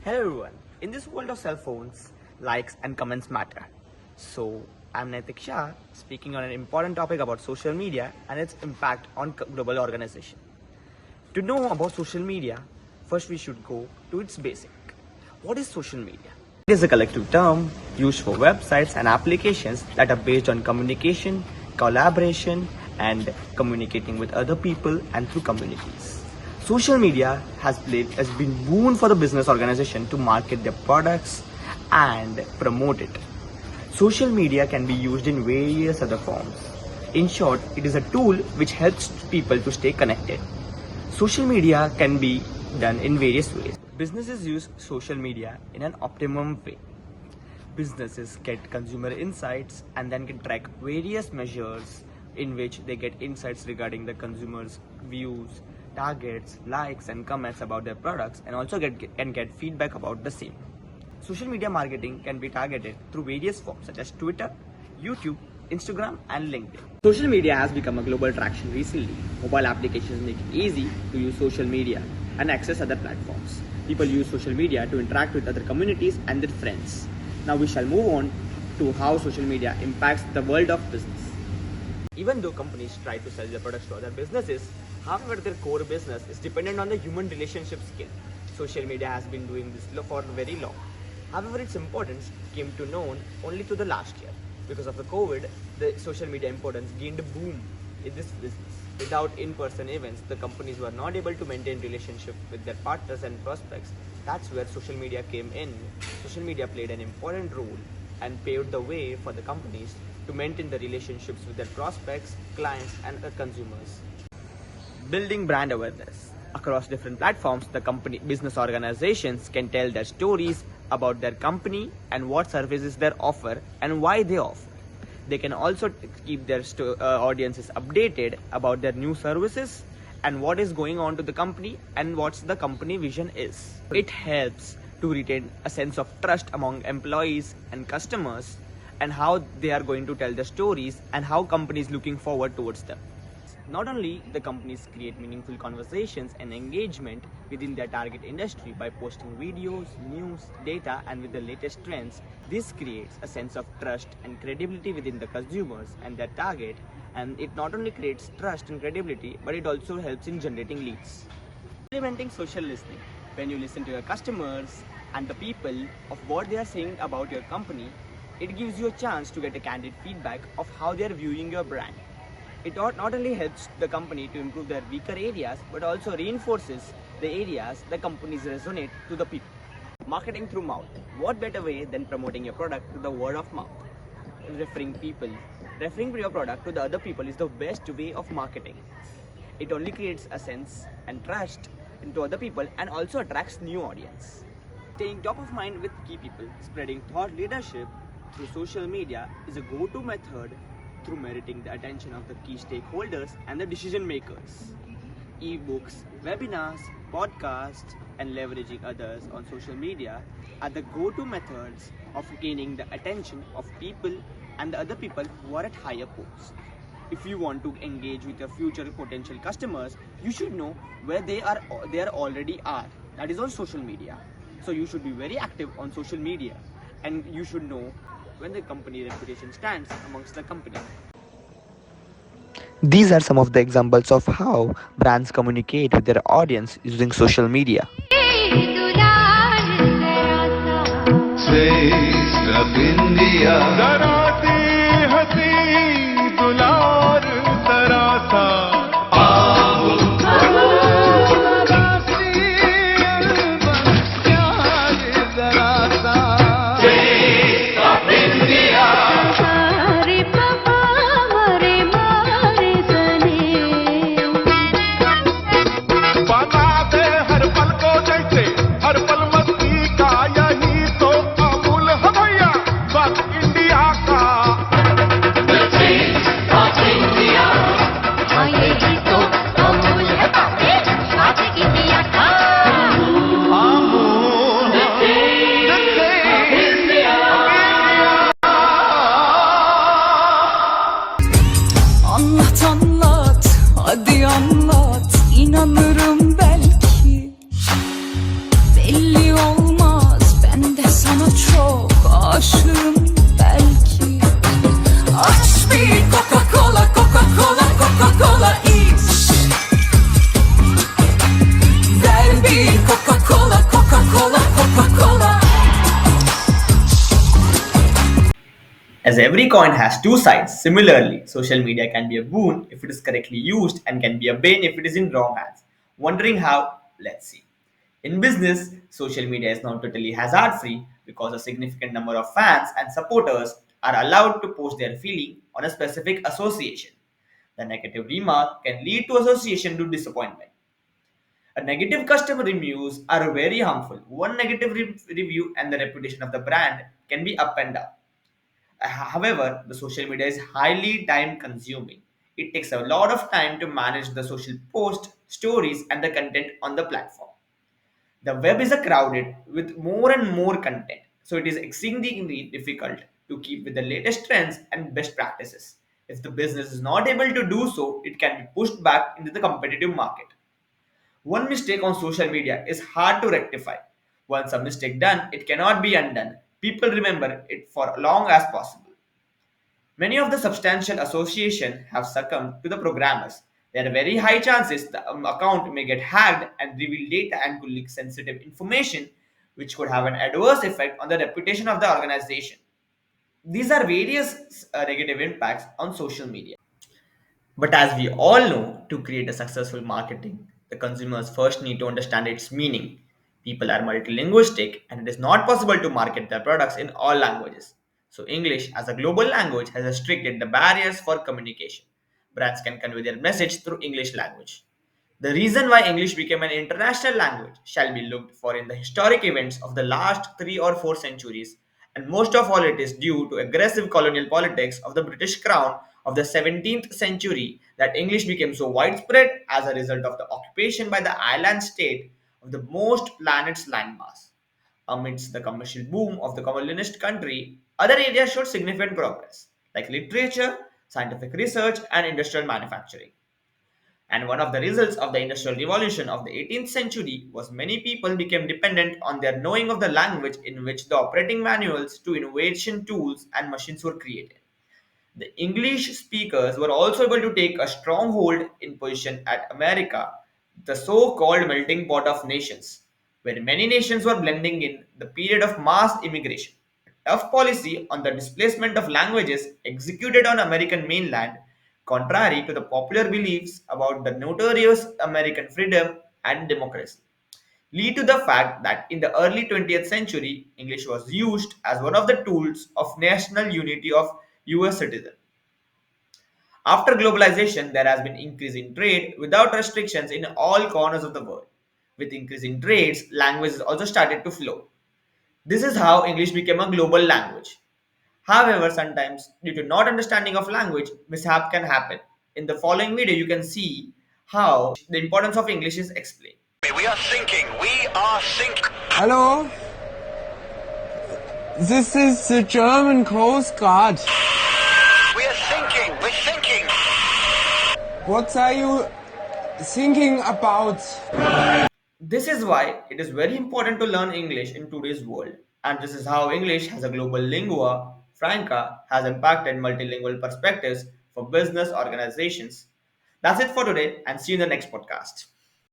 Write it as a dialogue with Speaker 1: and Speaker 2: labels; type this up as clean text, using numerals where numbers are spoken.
Speaker 1: Hello everyone. In this world of cell phones, likes and comments matter. So, I'm Naitik Shah speaking on an important topic about social media and its impact on global organization. To know about social media, first we should go to its basic. What is social media? It is a collective term used for websites and applications that are based on communication, collaboration, and communicating with other people and through communities. Social media has been boon for the business organization to market their products and promote it. Social media can be used in various other forms. In short, it is a tool which helps people to stay connected. Social media can be done in various ways. Businesses use social media in an optimum way. Businesses get consumer insights and then can track various measures in which they get insights regarding the consumers' views, targets, likes and comments about their products, and also can get feedback about the same. Social media marketing can be targeted through various forms such as Twitter, YouTube, Instagram and LinkedIn. Social media has become a global attraction recently. Mobile applications make it easy to use social media and access other platforms. People use social media to interact with other communities and their friends. Now we shall move on to how social media impacts the world of business. Even though companies try to sell their products to other businesses, however, their core business is dependent on the human relationship skill. Social media has been doing this for very long. However, its importance came to known only to the last year. Because of the COVID, the social media importance gained a boom in this business. Without in-person events, the companies were not able to maintain relationship with their partners and prospects. That's where social media came in. Social media played an important role and paved the way for the companies to maintain the relationships with their prospects, clients and consumers. Building brand awareness. Across different platforms, the business organizations can tell their stories about their company and what services they offer and why they offer. They can also keep their audiences updated about their new services and what is going on to the company and what's the company vision is. It helps to retain a sense of trust among employees and customers and how they are going to tell their stories and how companies looking forward towards them. Not only the companies create meaningful conversations and engagement within their target industry by posting videos, news, data and with the latest trends, this creates a sense of trust and credibility within the consumers and their target, and it not only creates trust and credibility but it also helps in generating leads. Implementing social listening. When you listen to your customers and the people of what they are saying about your company, it gives you a chance to get a candid feedback of how they are viewing your brand. It not only helps the company to improve their weaker areas, but also reinforces the areas the companies resonate to the people. Marketing through mouth. What better way than promoting your product to the word of mouth? Referring your product to the other people is the best way of marketing. It only creates a sense and trust into other people and also attracts new audience. Staying top of mind with key people, spreading thought leadership through social media is a go-to method through meriting the attention of the key stakeholders and the decision makers. E-books, webinars, podcasts, and leveraging others on social media are the go-to methods of gaining the attention of people and the other people who are at higher posts. If you want to engage with your future potential customers, you should know where they already are. That is on social media. So you should be very active on social media and you should know when the company reputation stands amongst the company. These are some of the examples of how brands communicate with their audience using social media.
Speaker 2: Taste of India.
Speaker 3: हर पल मस्ती का यही तो अमूल है भैया, बस India का
Speaker 1: every coin has two sides. Similarly, social media can be a boon if it is correctly used and can be a bane if it is in wrong hands. Wondering how? Let's see. In business, social media is not totally hazard free because a significant number of fans and supporters are allowed to post their feeling on a specific association. The negative remark can lead to association to disappointment. A negative customer reviews are very harmful. One negative review and the reputation of the brand can be up and down. However, the social media is highly time consuming. It takes a lot of time to manage the social post, stories, and the content on the platform. The web is a crowded with more and more content, so it is exceedingly difficult to keep with the latest trends and best practices. If the business is not able to do so, it can be pushed back into the competitive market. One mistake on social media is hard to rectify. Once a mistake done, it cannot be undone. People remember it for long as possible. Many of the substantial association have succumbed to the programmers. There are very high chances the account may get hacked and reveal data and could leak sensitive information, which could have an adverse effect on the reputation of the organization. These are various negative impacts on social media. But as we all know, to create a successful marketing, the consumers first need to understand its meaning. People are multilingualistic and it is not possible to market their products in all languages. So, English as a global language has restricted the barriers for communication. Brands can convey their message through English language. The reason why English became an international language shall be looked for in the historic events of the last 3 or 4 centuries, and most of all, it is due to aggressive colonial politics of the British Crown of the 17th century that English became so widespread as a result of the occupation by the island state of the most planet's landmass. Amidst the commercial boom of the colonist country, other areas showed significant progress, like literature, scientific research, and industrial manufacturing. And one of the results of the industrial revolution of the 18th century was many people became dependent on their knowing of the language in which the operating manuals to innovation tools and machines were created. The English speakers were also able to take a strong hold in position at America, the so-called melting pot of nations, where many nations were blending in the period of mass immigration. A tough policy on the displacement of languages executed on American mainland, contrary to the popular beliefs about the notorious American freedom and democracy, lead to the fact that in the early 20th century, English was used as one of the tools of national unity of US citizens. After globalization, there has been increase in trade without restrictions in all corners of the world. With increase in trades, languages also started to flow. This is how English became a global language. However, sometimes due to not understanding of language, mishap can happen. In the following video, you can see how the importance of English is explained.
Speaker 3: We are sinking. We are sinking.
Speaker 4: Hello? This is the German Coast Guard.
Speaker 3: We are sinking. We're sinking.
Speaker 4: What are you thinking about?
Speaker 1: This is why it is very important to learn English in today's world. And this is how English as a global lingua franca has impacted multilingual perspectives for business organizations. That's it for today and see you in the next podcast.